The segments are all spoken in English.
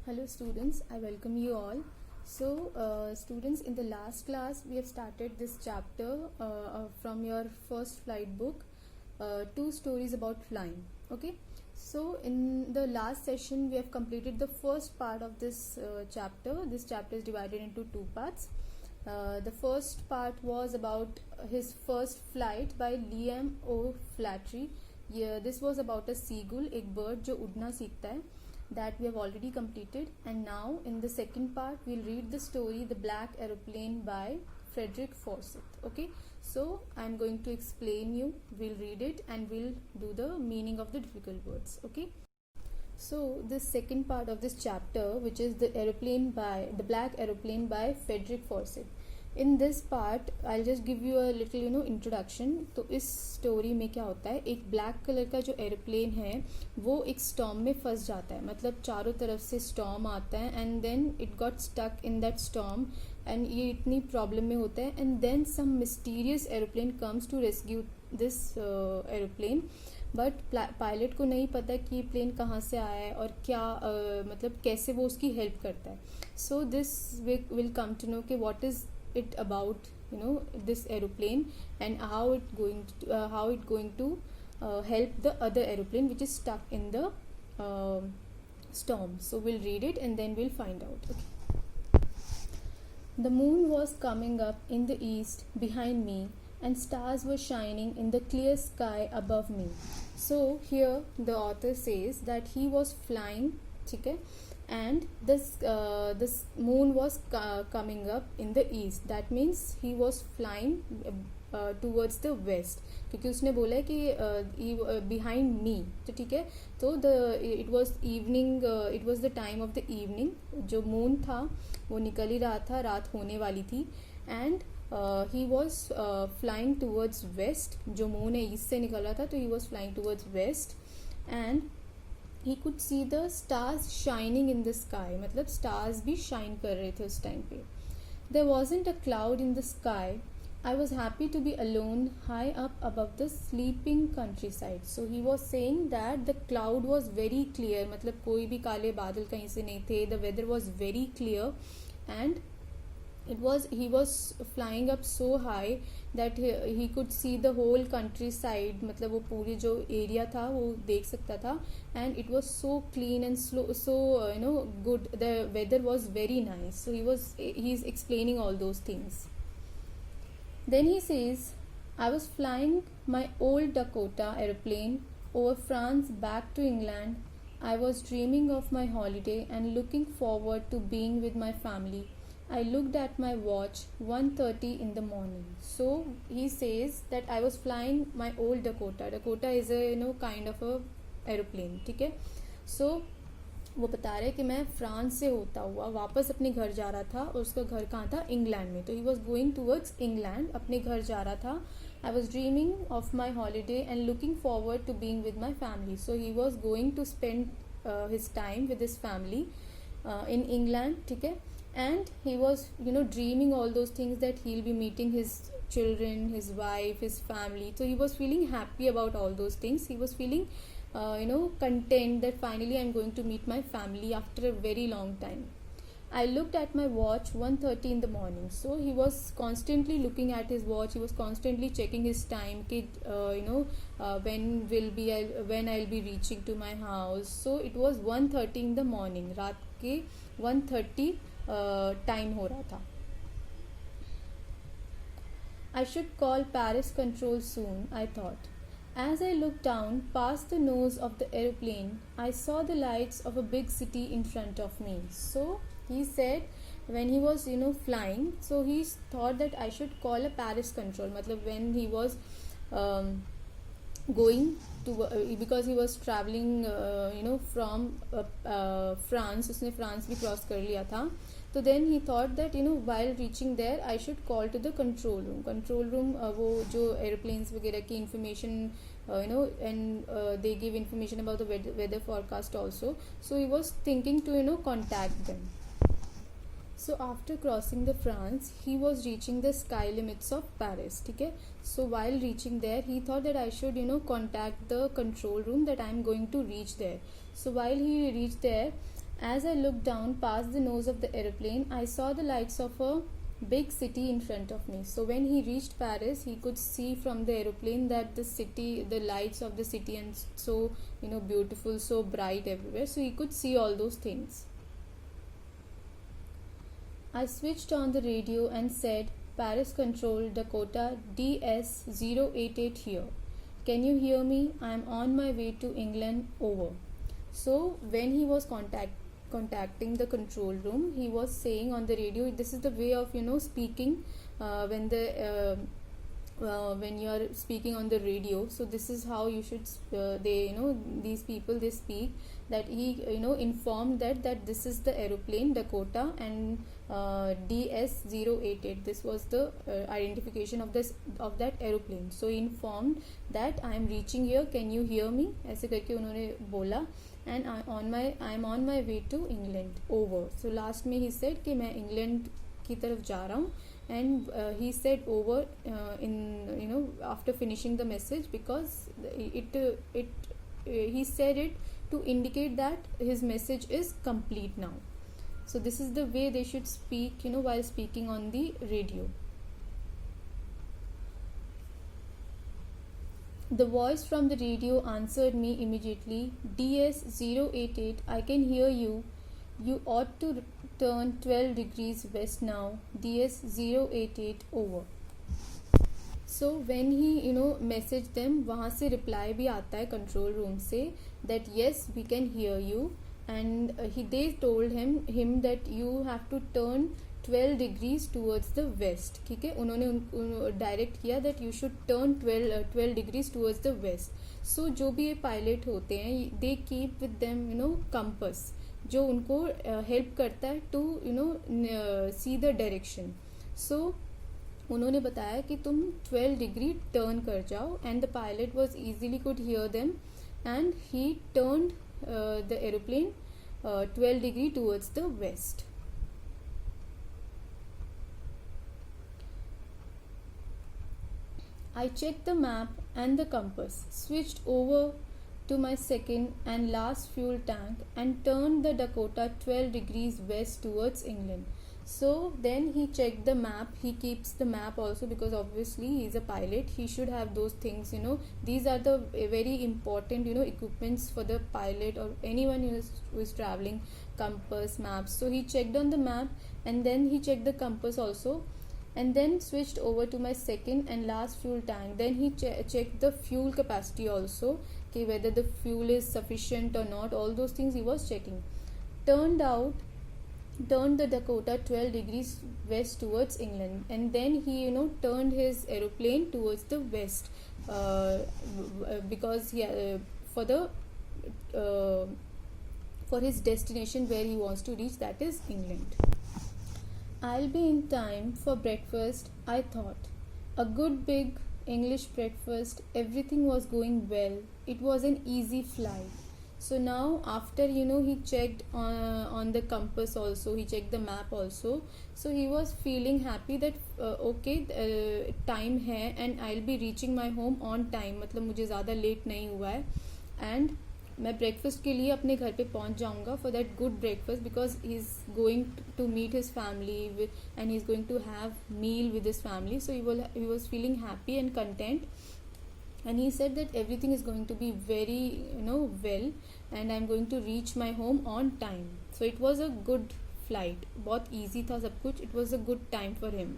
Hello students, I welcome you all. So students, in the last class we have started this chapter from your first flight book, two stories about flying. Okay, so in the last session we have completed the first part of this chapter. This chapter is divided into two parts. The first part was about his first flight by Liam O'Flaherty. This was about a seagull, एक bird जो उड़ना सीखता है. That we have already completed, and now in the second part we'll read the story The Black Aeroplane by Frederick Forsyth. Okay, so I'm going to explain you, we'll read it and we'll do the meaning of the difficult words. Okay, so this second part of this chapter, which is The Black Aeroplane by Frederick Forsyth. In this part I'll just give you a little introduction. तो इस story में क्या होता है, एक black colour का जो aeroplane है वो एक स्टॉर्म में फंस जाता है, मतलब चारों तरफ से स्टॉर्म आता है and then it got stuck in that storm and ये इतनी प्रॉब्लम में होता है and then some mysterious aeroplane comes to rescue this aeroplane. But pilot को नहीं पता कि ये प्लेन कहाँ से आया है और क्या मतलब कैसे वो उसकी हेल्प करता है. So this will come to know कि what is it about this aeroplane and how it going to help the other aeroplane which is stuck in the storm. So we'll read it and then we'll find out. Okay. The moon was coming up in the east behind me and stars were shining in the clear sky above me. So here the author says that he was flying, okay, and this moon was coming up in the east. That means he was flying towards the west, क्योंकि उसने बोला है कि behind me, तो ठीक है. तो it was evening, it was the time of the evening. जो moon था वो निकल ही रहा था, रात होने वाली थी and he was flying towards west. जो moon है east से निकल रहा था तो he was flying towards west and he could see the stars shining in the sky. मतलब stars भी shine कर रहे थे उस टाइम पे. There wasn't a cloud in the sky. I was happy to be alone high up above the sleeping countryside. So he was saying that the cloud was very clear. मतलब कोई भी काले बादल कहीं से नहीं थे. The weather was very clear and he was flying up so high that he could see the whole countryside. मतलब वो पूरी जो एरिया था वो देख सकता था and it was so clean and so good. The weather was very nice. So he's explaining all those things. Then he says, I was flying my old Dakota airplane over France back to England. I was dreaming of my holiday and looking forward to being with my family. I looked at my watch, 1:30 in the morning. So he says that I was flying my old Dakota. Dakota is a kind of a aeroplane, ठीक है. So वो बता रहे कि मैं France से होता हुआ वापस अपने घर जा रहा था और उसका घर कहाँ था, इंग्लैंड में. तो he was going towards England, अपने घर जा रहा था. I was dreaming of my holiday and looking forward to being with my family. So he was going to spend his time with his family in England, ठीक है. And he was dreaming all those things that he'll be meeting his children, his wife, his family. So he was feeling happy about all those things. He was feeling content that finally I'm going to meet my family after a very long time. I looked at my watch, 1:30 in the morning. So he was constantly looking at his watch. He was constantly checking his time कि when I'll be reaching to my house. So it was 1:30 in the morning. रात के 1:30 time हो रहा था. I should call Paris control soon, I thought. As I looked down past the nose of the aeroplane, I saw the lights of a big city in front of me. So he said when he was flying, so he thought that I should call a Paris control. मतलब when he was going to because he was traveling from France. उसने France भी cross कर लिया था. तो then he thought that while reaching there I should call to the control room. वो जो airplanes वगैरह की information and they give information about the weather forecast also. So he was thinking to contact them. So after crossing the France, he was reaching the sky limits of Paris, ठीक है. So while reaching there, he thought that I should contact the control room that I am going to reach there. So while he reached there, As I looked down past the nose of the aeroplane, I saw the lights of a big city in front of me. So when he reached Paris, he could see from the aeroplane that the city, the lights of the city, and so beautiful, so bright everywhere. So he could see all those things. I switched on the radio and said, Paris Control, Dakota DS088 here. Can you hear me? I am on my way to England. Over. So when he was contacting the control room, he was saying on the radio, this is the way of speaking when you are speaking on the radio. So this is how you should these people, they speak, that he informed that this is the aeroplane Dakota, and DS088, this was the identification of that aeroplane. So he informed that I am reaching here, can you hear me, ऐसे करके उन्होंने बोला, and I am on my way to England. Over. So last में he said कि मैं England की तरफ जा रहा हूँ, and he said over in after finishing the message, because he said it to indicate that his message is complete now. So this is the way they should speak while speaking on the radio. The voice from the radio answered me immediately. DS088, I can hear you. You ought to turn 12 degrees west now. DS088, over. So when he messaged them, वहाँ से reply भी आता है control room से that yes, we can hear you, and they told him that you have to turn 12 degrees towards the west. ठीक है, उन्होंने direct किया that you should turn 12 degrees towards the west. So जो भी ये pilot होते हैं, they keep with them compass, जो उनको हेल्प करता है to see the direction. So उन्होंने बताया कि तुम 12 डिग्री टर्न कर जाओ, and the pilot was easily could hear them, and he turned the aeroplane 12 degree towards the west. I checked the map and the compass, switched over to my second and last fuel tank, and turned the Dakota 12 degrees west towards England. So then he checked the map. He keeps the map also, because obviously he is a pilot, he should have those things. These are the very important equipments for the pilot or anyone who is traveling: compass, maps. So he checked on the map, and then he checked the compass also, and then switched over to my second and last fuel tank. Then he checked the fuel capacity also, okay, whether the fuel is sufficient or not. All those things he was checking. Turned the Dakota 12 degrees west towards England, and then he turned his aeroplane towards the west, because he for his destination where he wants to reach, that is England. I'll be in time for breakfast, I thought. A good big English breakfast. Everything was going well. It was an easy flight. So now after he checked on the compass also, he checked the map also. So he was feeling happy that time है, and I'll be reaching my home on time. मतलब मुझे ज़्यादा late नहीं हुआ है, and मैं breakfast के लिए अपने घर पे पहुंच जाऊंगा for that good breakfast, because he is going to meet his family and he is going to have meal with his family. So he was feeling happy and content, and he said that everything is going to be very well, and I'm going to reach my home on time. So it was a good flight. बहुत easy था सब कुछ. It was a good time for him.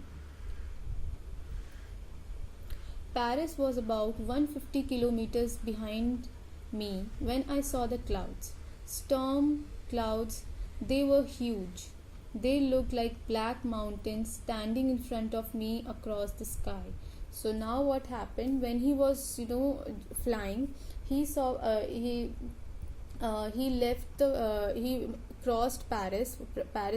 Paris was about 150 kilometers behind me when I saw the clouds. Storm clouds, they were huge. They looked like black mountains standing in front of me across the sky. So now what happened, when he was flying, he saw he crossed Paris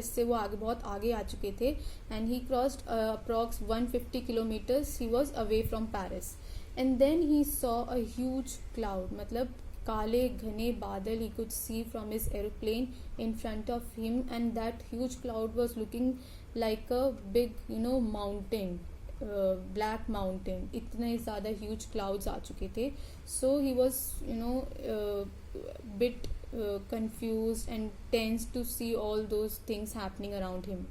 से वो बहुत आगे आ चुके थे, and he crossed approx 150 kilometers. He was away from Paris, and then he saw a huge cloud, मतलब काले घने बादल he could see from his aeroplane in front of him, and that huge cloud was looking like a big mountain, black mountain. इतने ज़्यादा huge clouds आ चुके थे. So he was bit confused and tense to see all those things happening around him.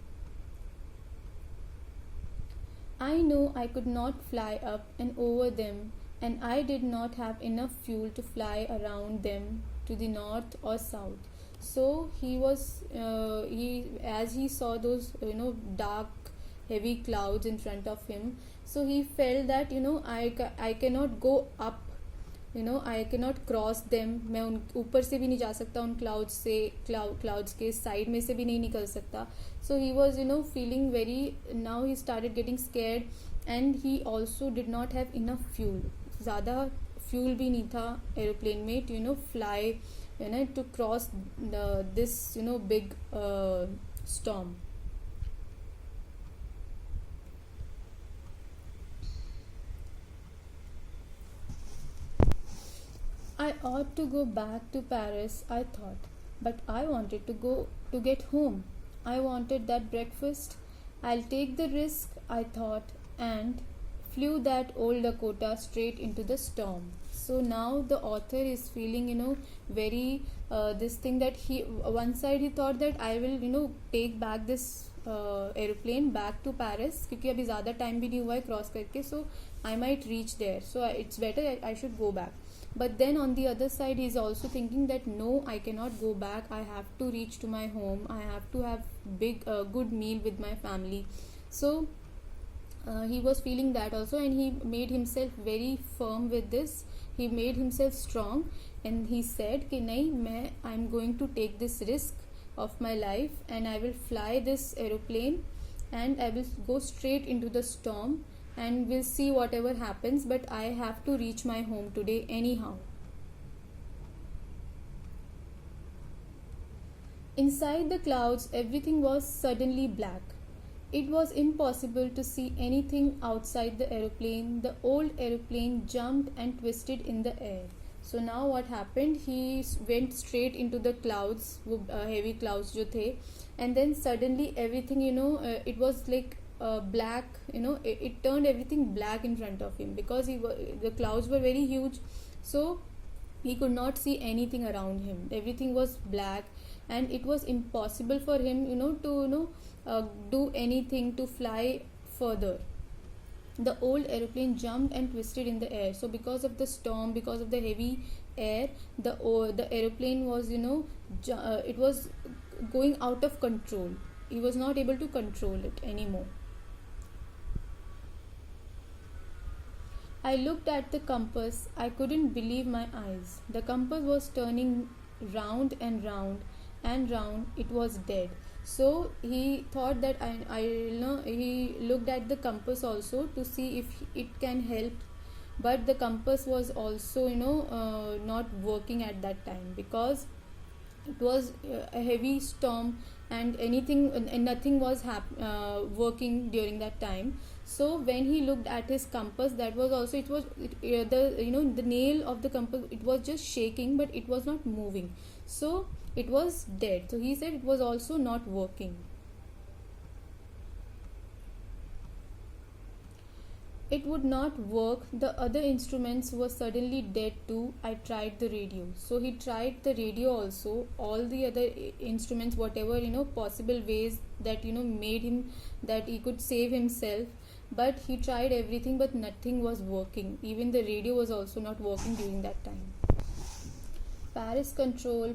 I know I could not fly up and over them, and I did not have enough fuel to fly around them to the north or south. So he as he saw those dark heavy clouds in front of him, so he felt that I cannot go up, I can not cross them, मैं उन ऊपर से भी नहीं जा सकता, उन clouds के साइड में से भी नहीं निकल सकता. So he was feeling very, now he started getting scared and he also did not have enough fuel. ज़्यादा फ्यूल भी नहीं था एरोप्लेन में to fly to cross this big storm. I ought to go back to Paris, I thought, but I wanted to get home. I wanted that breakfast. I'll take the risk, I thought, and flew that old Dakota straight into the storm. So now the author is feeling, very this thing that he, one side he thought that I will, take back this aeroplane back to Paris, क्योंकि अभी ज़्यादा time भी नहीं हुआ है cross करके, so I might reach there, so it's better I should go back. But then on the other side he is also thinking that no, I cannot go back, I have to reach to my home, I have to have good meal with my family. So he was feeling that also, and he made himself very firm with this. He made himself strong and he said कि नहीं, मैं I'm going to take this risk of my life and I will fly this aeroplane and I will go straight into the storm and we'll see whatever happens, but I have to reach my home today anyhow. Inside the clouds, everything was suddenly black. It was impossible to see anything outside the aeroplane. The old aeroplane jumped and twisted in the air. So now what happened? He went straight into the clouds, heavy clouds जो थे, and then suddenly everything, it was like black, it turned everything black in front of him because the clouds were very huge, so he could not see anything around him. Everything was black and it was impossible for him to do anything, to fly further. The old aeroplane jumped and twisted in the air. So because of the storm, because of the heavy air, the aeroplane was it was going out of control. He was not able to control it anymore. I looked at the compass. I couldn't believe my eyes. The compass was turning round and round and round. It was dead. So he thought that he looked at the compass also to see if it can help, but the compass was also not working at that time because it was a heavy storm and nothing was working during that time. So when he looked at his compass, that was also the nail of the compass, it was just shaking, but it was not moving, so it was dead. So he said it was also not working. It would not work. The other instruments were suddenly dead too. I tried the radio. So he tried the radio also, all the other instruments, whatever possible ways that made him that he could save himself, but he tried everything, but nothing was working. Even the radio was also not working during that time. Paris control,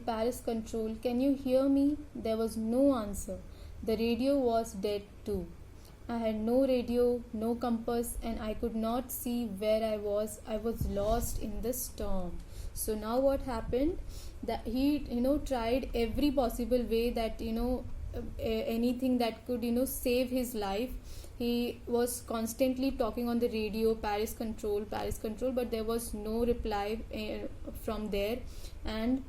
can you hear me? There was no answer. The radio was dead too. I had no radio, no compass, and I could not see where I was. I was lost in the storm. So now what happened? That he tried every possible way that anything that could save his life. He was constantly talking on the radio, Paris control, but there was no reply from there, and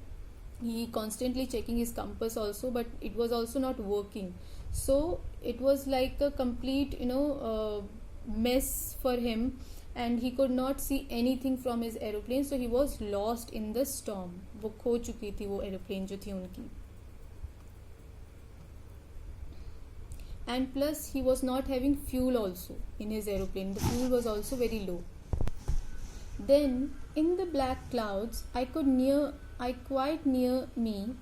he constantly checking his compass also, but it was also not working. So it was like a complete mess for him, and he could not see anything from his aeroplane. So he was lost in the storm. वो खो चुकी थी वो aeroplane जो थी उनकी. And plus he was not having fuel also in his aeroplane. The fuel was also very low. Then in the black clouds I could quite near me,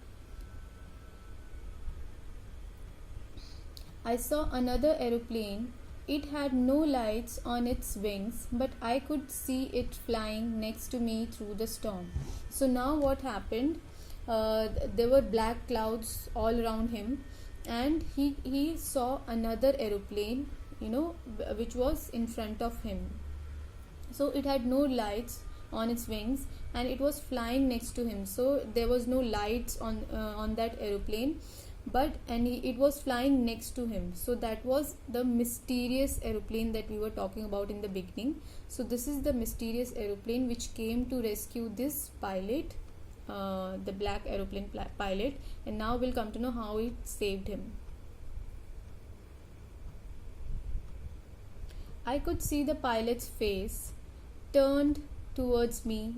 I saw another aeroplane. It had no lights on its wings, but I could see it flying next to me through the storm. So now what happened? There were black clouds all around him, and he saw another aeroplane, which was in front of him. So it had no lights on its wings, and it was flying next to him. So there was no lights on that aeroplane, but it was flying next to him. So that was the mysterious aeroplane that we were talking about in the beginning. So this is the mysterious aeroplane which came to rescue this pilot, the black aeroplane pilot, and now we'll come to know how it saved him. I could see the pilot's face turned towards me.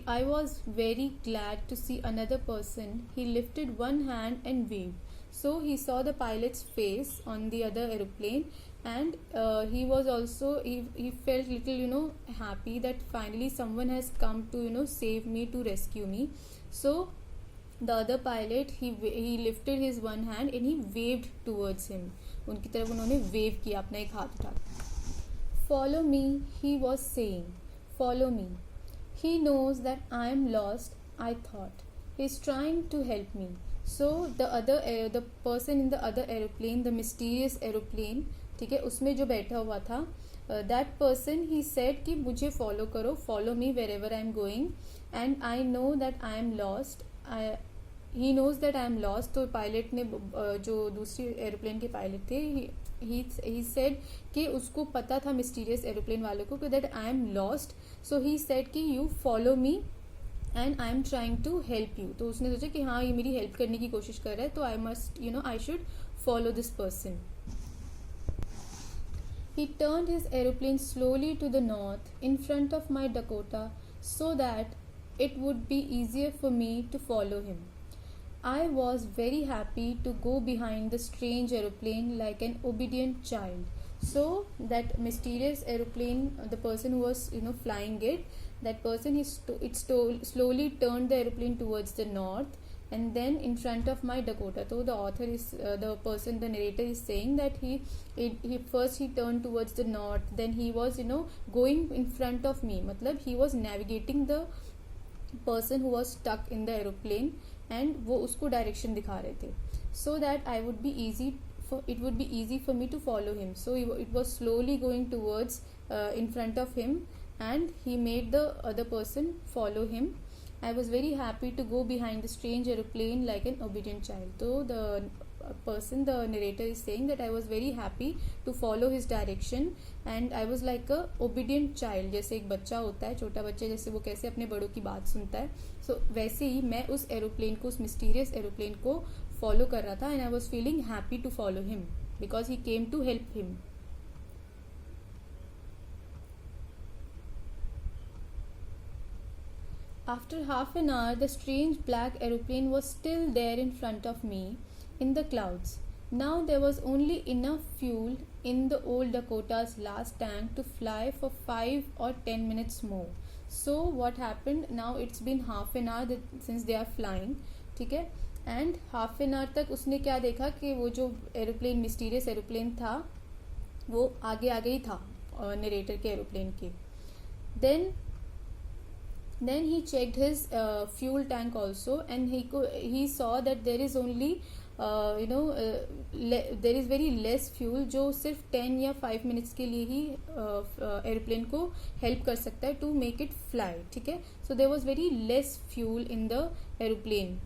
I was very glad to see another person. He lifted one hand and waved. So he saw the pilot's face on the other aeroplane, and he was also he felt little happy that finally someone has come to save me, to rescue me. So the other pilot, he lifted his one hand and he waved towards him. उनकी तरफ उन्होंने wave किया अपना एक हाथ उठा. Follow me, he was saying. Follow me. He knows that I am lost, I thought. He is trying to help me. So the person in the other aeroplane, the mysterious aeroplane, ठीक है, उसमें जो बैठा हुआ था, that person, he said कि मुझे follow करो, follow me wherever I am going, and I know that I am lost. He knows that I am lost. तो पायलट ने, जो दूसरी एरोप्लेन के पायलट थे, he said कि उसको पता था मिस्टीरियस एरोप्लेन वालों को कि that I am lost. So he said कि you follow me and I am trying to help you. तो उसने सोचा कि हाँ, ये मेरी हेल्प करने की कोशिश कर रहा है, तो I must, I should follow this person. He turned his aeroplane slowly to the north in front of my Dakota so that it would be easier for me to follow him. I was very happy to go behind the strange aeroplane like an obedient child. So that mysterious aeroplane, the person who was flying it, that person slowly turned the aeroplane towards the north, and then in front of my Dakota. So the author is the narrator is saying that he first he turned towards the north, then he was going in front of me. मतलब he was navigating the person who was stuck in the aeroplane, and वो उसको direction दिखा रहे थे, so that it would be easy for me to follow him. So it was slowly going towards in front of him, and he made the other person follow him. I was very happy to go behind the strange aeroplane like an obedient child. So the narrator is saying that I was very happy to follow his direction, and I was like a obedient child. जैसे एक बच्चा होता है, छोटा बच्चा, जैसे वो कैसे अपने बड़ों की बात सुनता है, so वैसे ही मैं उस एरोप्लेन को, उस मिस्टीरियस एरोप्लेन को फॉलो कर रहा था, and I was feeling happy to follow him because he came to help him. After half an hour, the strange black aeroplane was still there in front of me in the clouds. Now there was only enough fuel in the old Dakota's last tank to fly for 5 or 10 minutes more. So what happened? Now it's been half an hour since they are flying, ठीक है, and half an hour तक उसने क्या देखा कि वो जो aeroplane, mysterious aeroplane था, वो आगे ही था नरेटर के एरोप्लेन के. Then he checked his fuel tank also, and he saw that there is only there is very less fuel, जो सिर्फ 10 या 5 minutes के लिए ही एरोप्लेन को हेल्प कर सकता है to make it fly, ठीक है. So there was very less fuel in the aeroplane.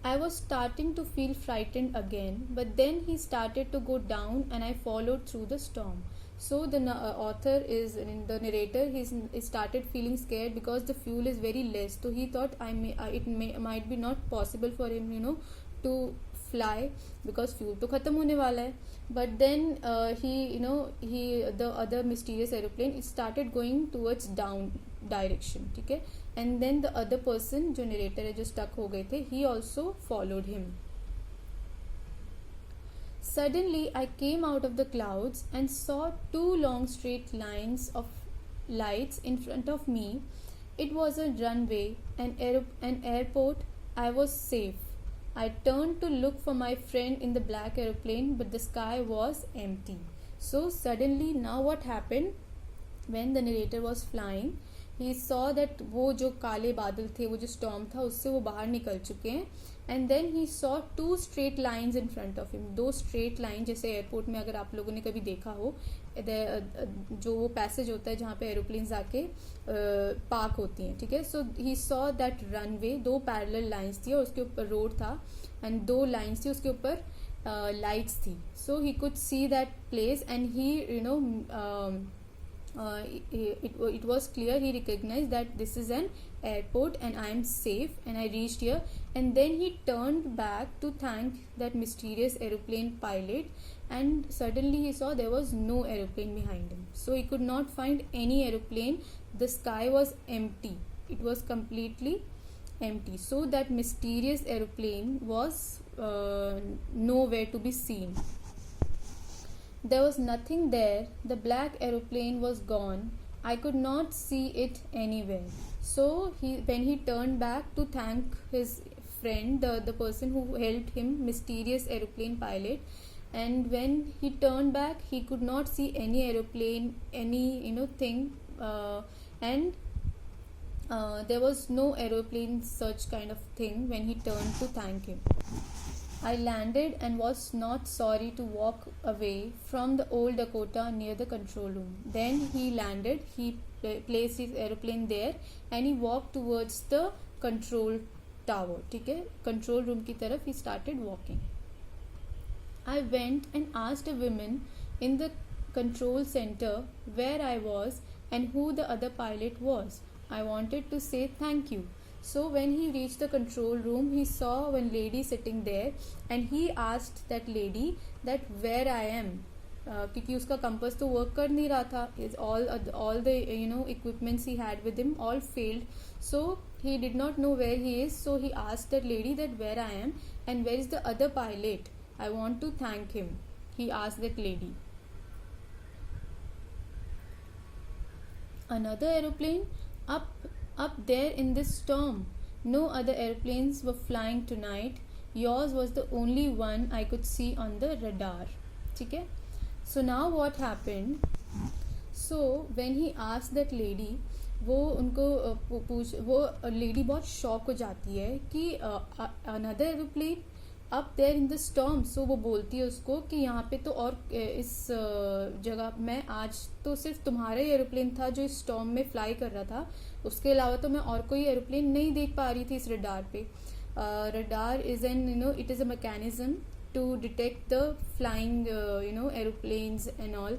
I was starting to feel frightened again, but then he started to go down and I followed through the storm. So the the narrator, he started feeling scared because the fuel is very less. So he thought might be not possible for him, to fly because fuel तो खत्म होने वाला है. But then the other mysterious aeroplane, it started going towards down direction, ठीक है. And then the other person, जो narrator है, जो stuck हो गए थे, he also followed him. Suddenly I came out of the clouds and saw 2 long straight lines of lights in front of me, It was a runway, an airport. I was safe. I turned to look for my friend in the black aeroplane, but the sky was empty. So suddenly, now what happened? When the narrator was flying, he saw that वो जो काले बादल थे, वो जो storm था, उससे वो बाहर निकल चुके हैं. And then he saw two straight lines in front of him. दो straight line, जैसे एयरपोर्ट में अगर आप लोगों ने कभी देखा हो, जो वो पैसेज होता है जहाँ पे एरोप्लेन्स आके पार्क होती हैं, ठीक है. सो ही सॉ दैट रनवे, दो पैरेलल लाइंस थी और उसके ऊपर रोड था, एंड दो लाइंस थी, उसके ऊपर लाइट्स थी. So he could see that place, and he it was clear, he recognized that this is an airport and I am safe and I reached here. And then he turned back to thank that mysterious aeroplane pilot, and suddenly he saw there was no aeroplane behind him. So he could not find any aeroplane. The sky was empty, it was completely empty. So that mysterious aeroplane was nowhere to be seen. There was nothing there. The black aeroplane was gone. I could not see it anywhere. So when he turned back to thank his friend, the person who helped him, mysterious aeroplane pilot, and when he turned back, he could not see any aeroplane, any thing, and there was no aeroplane such kind of thing when he turned to thank him. I landed and was not sorry to walk away from the old Dakota near the control room. Then he landed, he placed his aeroplane there, and he walked towards the control tower. ठीक है, control room की तरफ he started walking. I went and asked a woman in the control center where I was and who the other pilot was. I wanted to say thank you. So when he reached the control room, he saw one lady sitting there, and he asked that lady that where I am, क्योंकि उसका compass तो work कर नहीं रहा था. All the equipments he had with him all failed, so he did not know where he is. So he asked that lady that where I am and where is the other pilot. I want to thank him. He asked that lady. Another aeroplane up there in this storm. No other airplanes were flying tonight. Yours was the only one I could see on the radar. ठीक है. So now what happened? So when he asked that lady, वो lady बहुत shock हो जाती है कि another aeroplane up there in the storm. So वो बोलती है उसको कि यहाँ पे तो और इस जगह में आज तो सिर्फ तुम्हारा ही एरोप्लेन था जो इस स्टॉर्म में फ्लाई कर रहा था, उसके अलावा तो मैं और कोई एरोप्लेन नहीं देख पा रही थी इस रडार पे. Radar is an it is a mechanism to detect the flying aeroplanes and all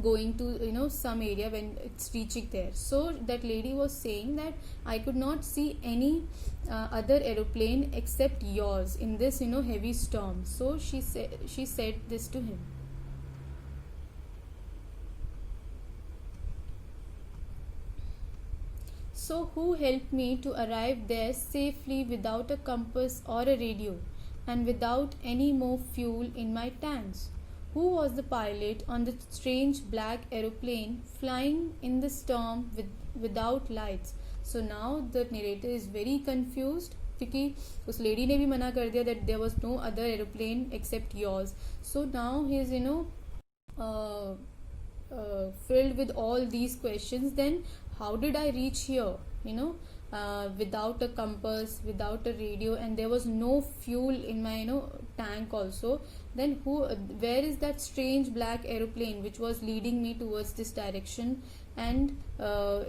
going to some area when it's reaching there. So that lady was saying that I could not see any other aeroplane except yours in this heavy storm. So she said this to him. So who helped me to arrive there safely without a compass or a radio, and without any more fuel in my tanks? Who was the pilot on the strange black aeroplane flying in the storm without lights? So now the narrator is very confused, क्योंकि उस lady ने भी मना कर दिया that there was no other aeroplane except yours. So now he is filled with all these questions. Then how did I reach here? Without a compass, without a radio, and there was no fuel in my tank also. Then where is that strange black aeroplane which was leading me towards this direction, and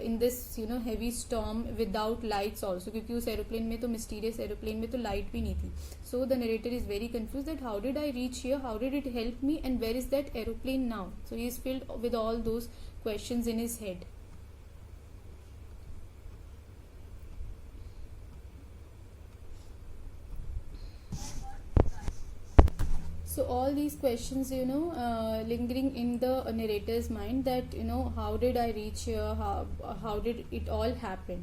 in this heavy storm without lights also, क्योंकि उस aeroplane में तो mysterious aeroplane में तो light भी नहीं थी. So the narrator is very confused that how did I reach here, how did it help me, and where is that aeroplane now? So he is filled with all those questions in his head. So all these questions lingering in the narrator's mind, that how did I reach here, how did it all happen.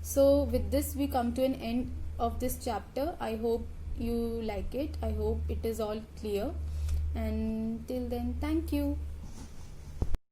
So with this we come to an end of this chapter. I hope you like it, I hope it is all clear, and till then, thank you.